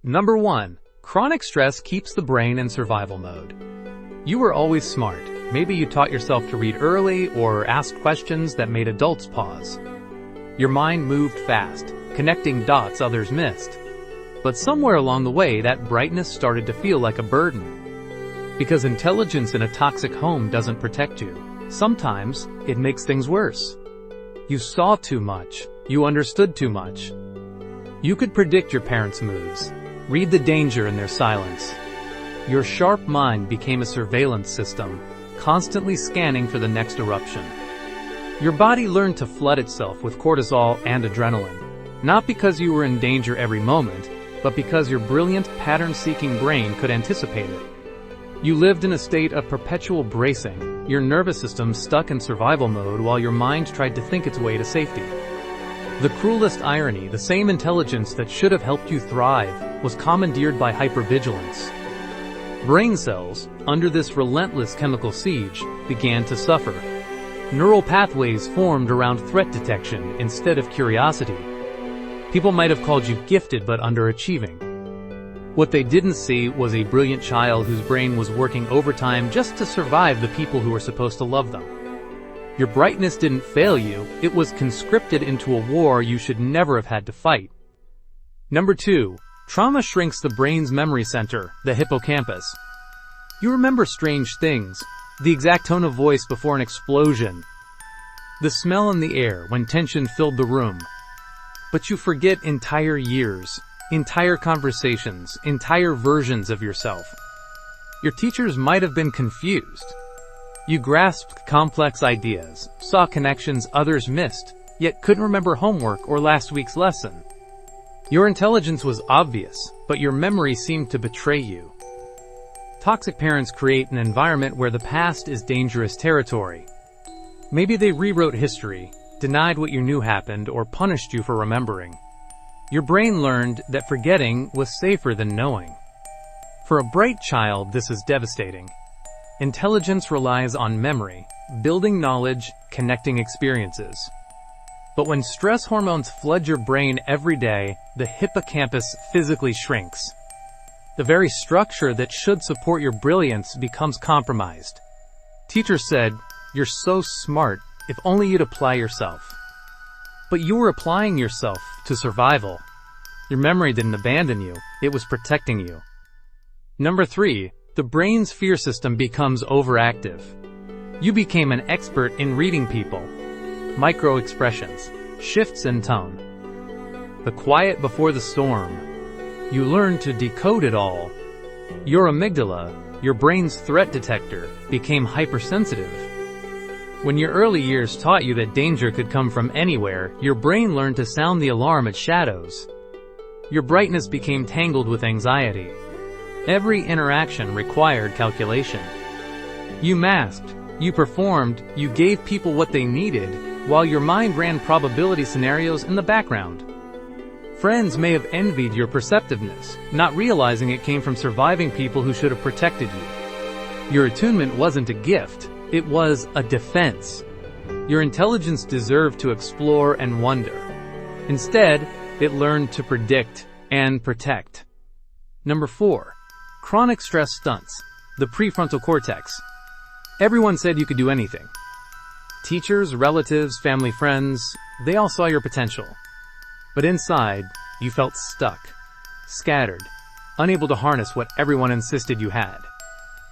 Number 1. Chronic stress keeps the brain in survival mode. You were always smart. Maybe you taught yourself to read early or asked questions that made adults pause. Your mind moved fast, connecting dots others missed. But somewhere along the way, that brightness started to feel like a burden. Because intelligence in a toxic home doesn't protect you. Sometimes, it makes things worse. You saw too much. You understood too much. You could predict your parents' moods. Read the danger in their silence. Your sharp mind became a surveillance system, constantly scanning for the next eruption. Your body learned to flood itself with cortisol and adrenaline, not because you were in danger every moment, but because your brilliant, pattern-seeking brain could anticipate it. You lived in a state of perpetual bracing, your nervous system stuck in survival mode while your mind tried to think its way to safety. The cruelest irony, the same intelligence that should have helped you thrive, was commandeered by hypervigilance. Brain cells, under this relentless chemical siege, began to suffer. Neural pathways formed around threat detection instead of curiosity. People might have called you gifted but underachieving. What they didn't see was a brilliant child whose brain was working overtime just to survive the people who were supposed to love them. Your brightness didn't fail you, it was conscripted into a war you should never have had to fight. Number 2. Trauma shrinks the brain's memory center, the hippocampus. You remember strange things, the exact tone of voice before an explosion, the smell in the air when tension filled the room. But you forget entire years, entire conversations, entire versions of yourself. Your teachers might have been confused. You grasped complex ideas, saw connections others missed, yet couldn't remember homework or last week's lesson. Your intelligence was obvious, but your memory seemed to betray you. Toxic parents create an environment where the past is dangerous territory. Maybe they rewrote history, denied what you knew happened, or punished you for remembering. Your brain learned that forgetting was safer than knowing. For a bright child, this is devastating. Intelligence relies on memory, building knowledge, connecting experiences. But when stress hormones flood your brain every day, the hippocampus physically shrinks. The very structure that should support your brilliance becomes compromised. Teachers said, "You're so smart, if only you'd apply yourself." But you were applying yourself to survival. Your memory didn't abandon you, it was protecting you. Number 3. The brain's fear system becomes overactive. You became an expert in reading people. Micro-expressions, shifts in tone. The quiet before the storm. You learned to decode it all. Your amygdala, your brain's threat detector, became hypersensitive. When your early years taught you that danger could come from anywhere, your brain learned to sound the alarm at shadows. Your brightness became tangled with anxiety. Every interaction required calculation. You masked, you performed, you gave people what they needed, while your mind ran probability scenarios in the background. Friends may have envied your perceptiveness, not realizing it came from surviving people who should have protected you. Your attunement wasn't a gift. It was a defense. Your intelligence deserved to explore and wonder. Instead, it learned to predict and protect. Number 4. Chronic stress stunts, the prefrontal cortex. Everyone said you could do anything. Teachers, relatives, family, friends, they all saw your potential. But inside, you felt stuck, scattered, unable to harness what everyone insisted you had.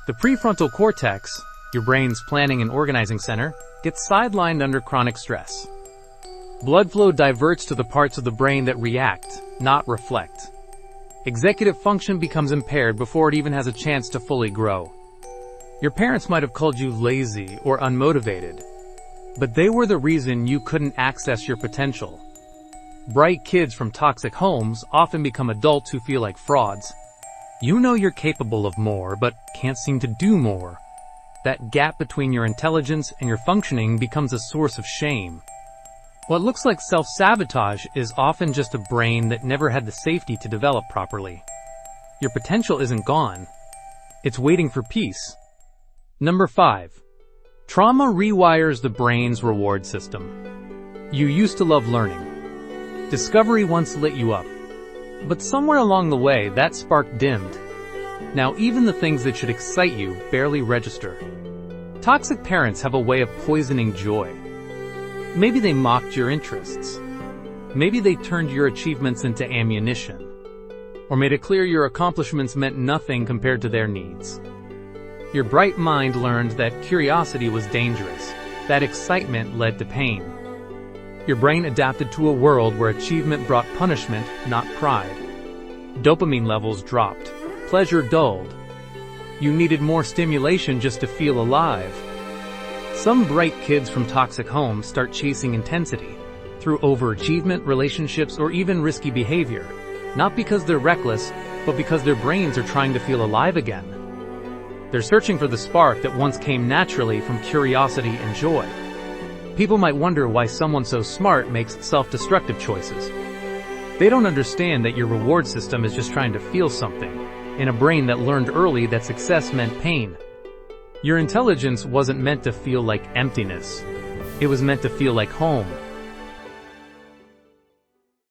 The prefrontal cortex, your brain's planning and organizing center, gets sidelined under chronic stress. Blood flow diverts to the parts of the brain that react, not reflect. Executive function becomes impaired before it even has a chance to fully grow. Your parents might have called you lazy or unmotivated, but they were the reason you couldn't access your potential. Bright kids from toxic homes often become adults who feel like frauds. You know you're capable of more, but can't seem to do more. That gap between your intelligence and your functioning becomes a source of shame. What looks like self-sabotage is often just a brain that never had the safety to develop properly. Your potential isn't gone. It's waiting for peace. Number 5. Trauma rewires the brain's reward system. You used to love learning. Discovery once lit you up. But somewhere along the way, that spark dimmed. Now even the things that should excite you barely register. Toxic parents have a way of poisoning joy. Maybe they mocked your interests. Maybe they turned your achievements into ammunition. Or made it clear your accomplishments meant nothing compared to their needs. Your bright mind learned that curiosity was dangerous, that excitement led to pain. Your brain adapted to a world where achievement brought punishment, not pride. Dopamine levels dropped, pleasure dulled. You needed more stimulation just to feel alive. Some bright kids from toxic homes start chasing intensity through overachievement, relationships, or even risky behavior, not because they're reckless, but because their brains are trying to feel alive again. They're searching for the spark that once came naturally from curiosity and joy. People might wonder why someone so smart makes self-destructive choices. They don't understand that your reward system is just trying to feel something, in a brain that learned early that success meant pain. Your intelligence wasn't meant to feel like emptiness. It was meant to feel like home.